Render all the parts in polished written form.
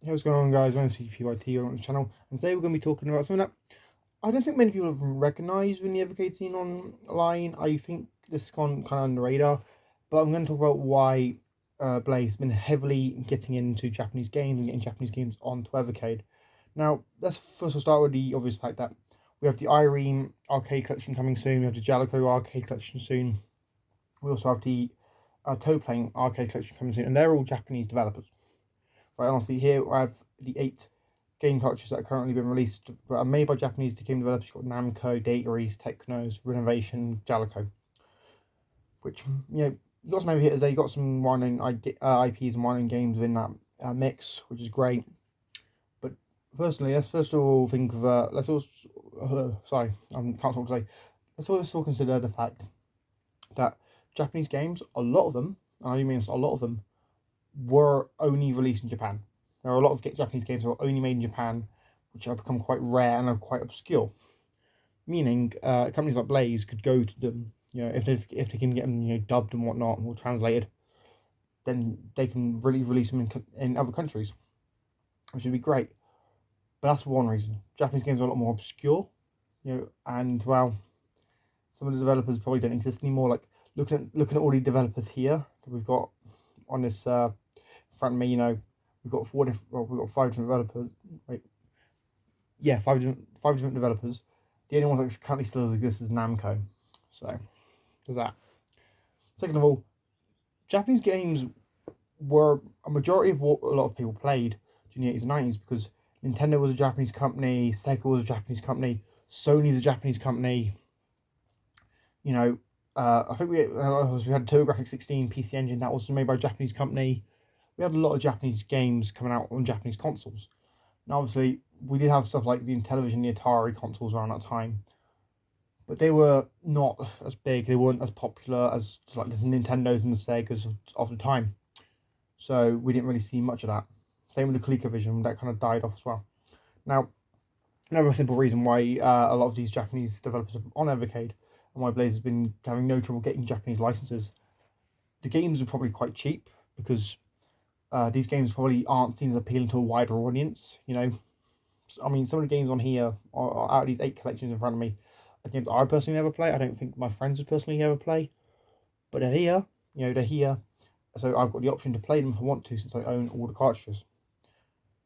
Hey, what's going on, guys? My name's PPYT on the channel, and today we're going to be talking about something that I don't think many people have recognised in the Evercade scene online. I think this has gone kind of under the radar, but I'm going to talk about why Blaze has been heavily getting into Japanese games and getting Japanese games onto Evercade. Now, let's first of all start with the obvious fact that we have the Irene arcade collection coming soon, we have the Jalico arcade collection soon, we also have the Toe Playing arcade collection coming soon, and they're all Japanese developers. Right, honestly, here I have the 8 game cartridges that are currently been released, but are made by Japanese game developers. You've got Namco, Data East, Technos, Renovation, Jalico. Which, you got some over here today. You got some well-known IPs and well-known games within that mix, which is great. But personally, let's first of all think of let's also sorry, I can't talk today. Let's also consider the fact that Japanese games, a lot of them, and I mean a lot of them, were only released in Japan. There are a lot of Japanese games that were only made in Japan, which have become quite rare and are quite obscure. Meaning, companies like Blaze could go to them, if they can get them, dubbed and whatnot or translated, then they can really release them in other countries, which would be great. But that's one reason. Japanese games are a lot more obscure, and well, some of the developers probably don't exist anymore. Like looking at all the developers here that we've got on this front of me, we've got 5 different developers. Wait, yeah, five different developers. The only one that currently still exists is Namco. So there's that. Second of all, Japanese games were a majority of what a lot of people played during the 80s and 90s, because Nintendo was a Japanese company, Sega was a Japanese company, Sony's a Japanese company. I think we had TurboGrafx 16 PC Engine that was made by a Japanese company. We had a lot of Japanese games coming out on Japanese consoles. Now, obviously, we did have stuff like the Intellivision, the Atari consoles around that time, but they were not as big. They weren't as popular as like the Nintendos and the Segas of the time. So we didn't really see much of that. Same with the ColecoVision, that kind of died off as well. Now, another simple reason why a lot of these Japanese developers are on Evercade and why Blaze has been having no trouble getting Japanese licenses. The games are probably quite cheap because these games probably aren't seen as appealing to a wider audience. I mean, some of the games on here are out of these 8 collections in front of me are games I personally never play. I don't think my friends would personally ever play, but they're here. They're here, so I've got the option to play them if I want to, since I own all the cartridges.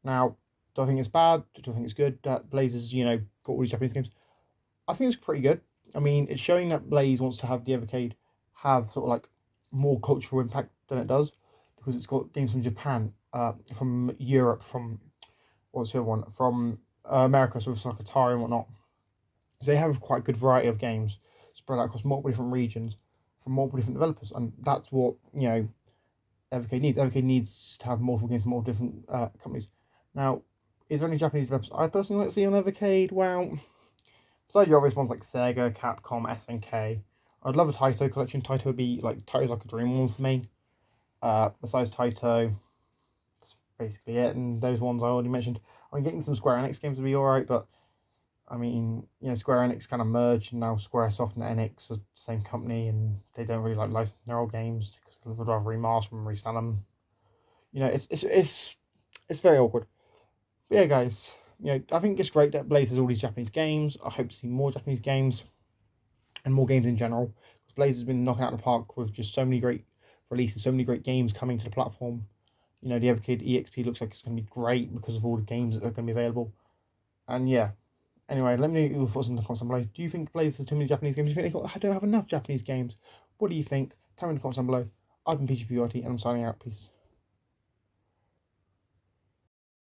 Now, do I think it's bad? Do I think it's good that Blaze has, got all these Japanese games? I think it's pretty good. I mean, it's showing that Blaze wants to have the Evercade have sort of like more cultural impact than it does, because it's got games from Japan, from Europe, from what's the other one, from America, so it's like Atari and whatnot. So they have quite a good variety of games spread out across multiple different regions from multiple different developers, and that's what Evercade needs. Evercade needs to have multiple games from multiple different companies. Now, is there any Japanese developers I personally like to see on Evercade? Well, besides your obvious ones like Sega, Capcom, SNK, I'd love a Taito collection. Taito would be like Taito's like a dream one for me. Besides Taito, that's basically it. And those ones I already mentioned. I mean, getting some Square Enix games would be alright, but I mean, Square Enix kind of merged, and now Squaresoft and Enix are the same company, and they don't really like licensing their old games because they would rather remaster them and resell them. It's very awkward. But yeah, guys, I think it's great that Blaze has all these Japanese games. I hope to see more Japanese games and more games in general, because Blaze has been knocking out the park with just so many great releases, so many great games coming to the platform. The Evercade EXP looks like it's going to be great because of all the games that are going to be available. And yeah, anyway, let me know your thoughts in the comments down below. Do you think Blaze has too many Japanese games? Do you think I don't have enough Japanese games? What do you think? Tell me in the comments down below. I've been PGPRT and I'm signing out. Peace.